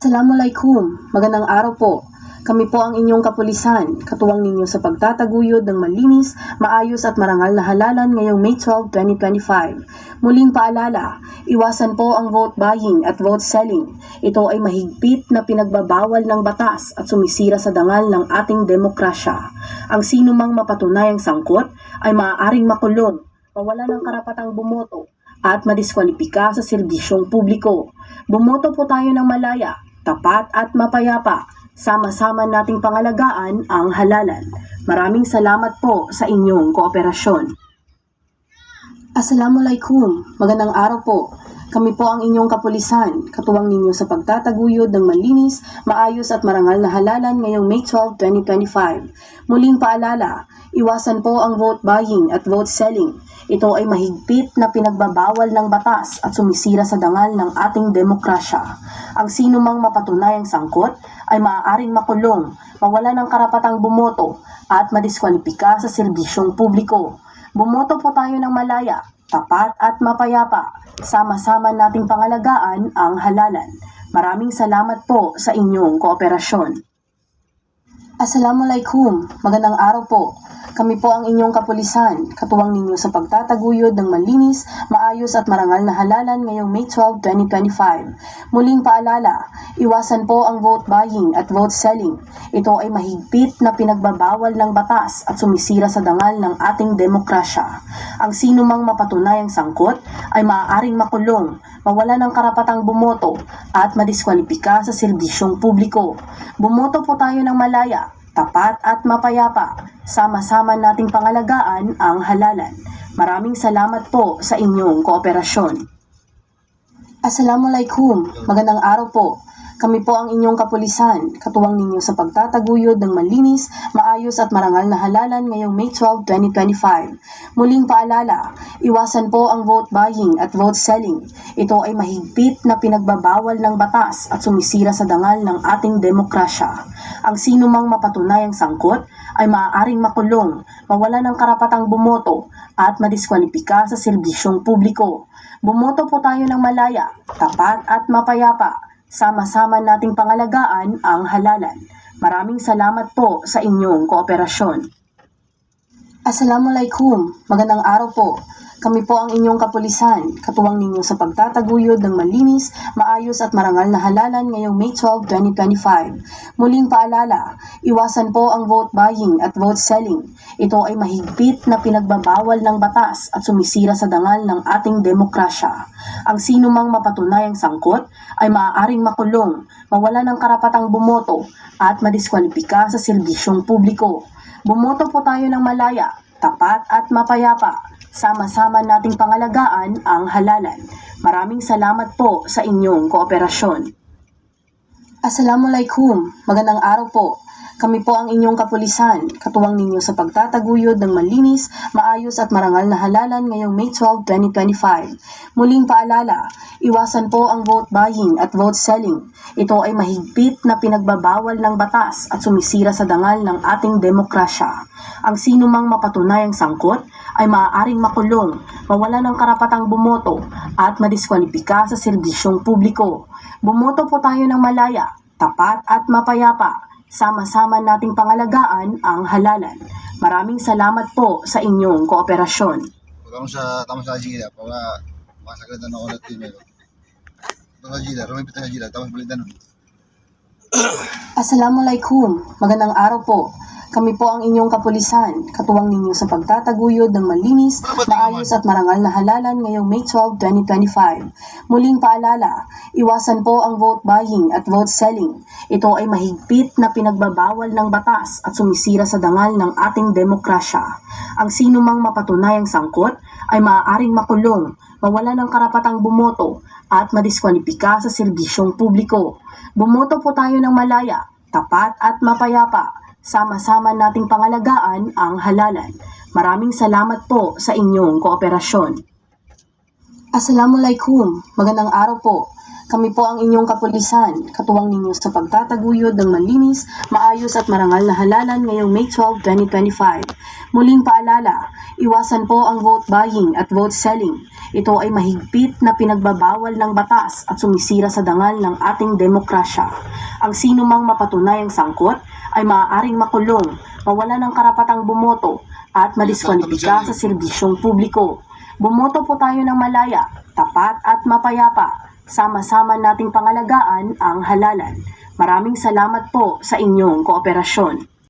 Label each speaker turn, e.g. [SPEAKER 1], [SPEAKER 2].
[SPEAKER 1] Assalamualaikum, magandang araw po. Kami po ang inyong kapulisan, katuwang ninyo sa pagtataguyod ng malinis, maayos at marangal na halalan ngayong May 12, 2025. Muling paalala, iwasan po ang vote buying at vote selling. Ito ay mahigpit na pinagbabawal ng batas at sumisira sa dangal ng ating demokrasya. Ang sinumang mapatunayang sangkot ay maaaring makulong, mawala ng karapatang bumoto, at madiskwalipika sa serbisyong publiko. Bumoto po tayo ng malaya, tapat at mapayapa. Sama-sama nating pangalagaan ang halalan. Maraming salamat po sa inyong kooperasyon. Assalamualaikum, magandang araw po. Kami po ang inyong kapulisan, katuwang ninyo sa pagtataguyod ng malinis, maayos at marangal na halalan ngayong May 12, 2025. Muling paalala, iwasan po ang vote buying at vote selling. Ito ay mahigpit na pinagbabawal ng batas at sumisira sa dangal ng ating demokrasya. Ang sinumang mapatunayang sangkot ay maaaring makulong, mawala ng karapatang bumoto at madiskwalipika sa serbisyong publiko. Bumoto po tayo ng malaya, tapat at mapayapa. Sama-sama nating pangalagaan ang halalan. Maraming salamat po sa inyong kooperasyon. Assalamualaikum, magandang araw po. Kami po ang inyong kapulisan, katuwang ninyo sa pagtataguyod ng malinis, maayos at marangal na halalan ngayong May 12, 2025. Muling paalala, iwasan po ang vote buying at vote selling. Ito ay mahigpit na pinagbabawal ng batas at sumisira sa dangal ng ating demokrasya. Ang sinumang mapatunayang sangkot ay maaaring makulong, mawala ng karapatang bumoto at madiskwalipika sa serbisyong publiko. Bumoto po tayo ng malaya, tapat at mapayapa. Sama-sama nating pangalagaan ang halalan. Maraming salamat po sa inyong kooperasyon. Assalamualaikum, magandang araw po. Kami po ang inyong kapulisan, katuwang ninyo sa pagtataguyod ng malinis, maayos at marangal na halalan ngayong May 12, 2025. Muling paalala, iwasan po ang vote buying at vote selling. Ito ay mahigpit na pinagbabawal ng batas at sumisira sa dangal ng ating demokrasya. Ang sinumang mapatunayang sangkot ay maaaring makulong, mawala ng karapatang bumoto at madiskwalipika sa serbisyong publiko. Bumoto po tayo ng malaya, tapat at mapayapa. Sama-sama nating pangalagaan ang halalan. Maraming salamat po sa inyong kooperasyon. Assalamualaikum, magandang araw po. Kami po ang inyong kapulisan, katuwang ninyo sa pagtataguyod ng malinis, maayos at marangal na halalan ngayong May 12, 2025. Muling paalala, iwasan po ang vote buying at vote selling. Ito ay mahigpit na pinagbabawal ng batas at sumisira sa dangal ng ating demokrasya. Ang sinumang mapatunayang sangkot ay maaaring makulong, mawala ng karapatang bumoto at madiskwalipika sa serbisyong publiko. Bumoto po tayo ng malaya, tapat at mapayapa. Sama-sama nating pangalagaan ang halalan. Maraming salamat po sa inyong kooperasyon. Assalamualaikum, magandang araw po. Kami po ang inyong kapulisan, katuwang ninyo sa pagtataguyod ng malinis, maayos at marangal na halalan ngayong May 12, 2025. Muling paalala, iwasan po ang vote buying at vote selling. Ito ay mahigpit na pinagbabawal ng batas at sumisira sa dangal ng ating demokrasya. Ang sinumang mapatunayang sangkot ay maaaring makulong, mawala ng karapatang bumoto at madiskwalipika sa serbisyong publiko. Bumoto po tayo ng malaya, tapat at mapayapa. Sama-sama nating pangalagaan ang halalan. Maraming salamat po sa inyong kooperasyon.
[SPEAKER 2] Pagkakong sa tama sa Gila, para masagatan ako natin ito. Ito sa Gila, rumipit sa Gila, tapos balitan nun.
[SPEAKER 1] Assalamualaikum, magandang araw po. Kami po ang inyong kapulisan, katuwang ninyo sa pagtataguyod ng malinis, maayos at marangal na halalan ngayong May 12, 2025. Muling paalala, iwasan po ang vote buying at vote selling. Ito ay mahigpit na pinagbabawal ng batas at sumisira sa dangal ng ating demokrasya. Ang sinumang mapatunayang sangkot ay maaaring makulong, mawala ng karapatang bumoto at madiskwalipika sa serbisyong publiko. Bumoto po tayo ng malaya, tapat at mapayapa. Sama-sama nating pangalagaan ang halalan. Maraming salamat po sa inyong kooperasyon. Assalamualaikum, magandang araw po. Kami po ang inyong kapulisan, katuwang ninyo sa pagtataguyod ng malinis, maayos at marangal na halalan ngayong May 12, 2025. Muling paalala, iwasan po ang vote buying at vote selling. Ito ay mahigpit na pinagbabawal ng batas at sumisira sa dangal ng ating demokrasya. Ang sino mang mapatunayang sangkot ay maaaring makulong, mawala ng karapatang bumoto at madiskwalipika sa serbisyong publiko. Bumoto po tayo ng malaya, tapat at mapayapa. Sama-sama nating pangalagaan ang halalan. Maraming salamat po sa inyong kooperasyon.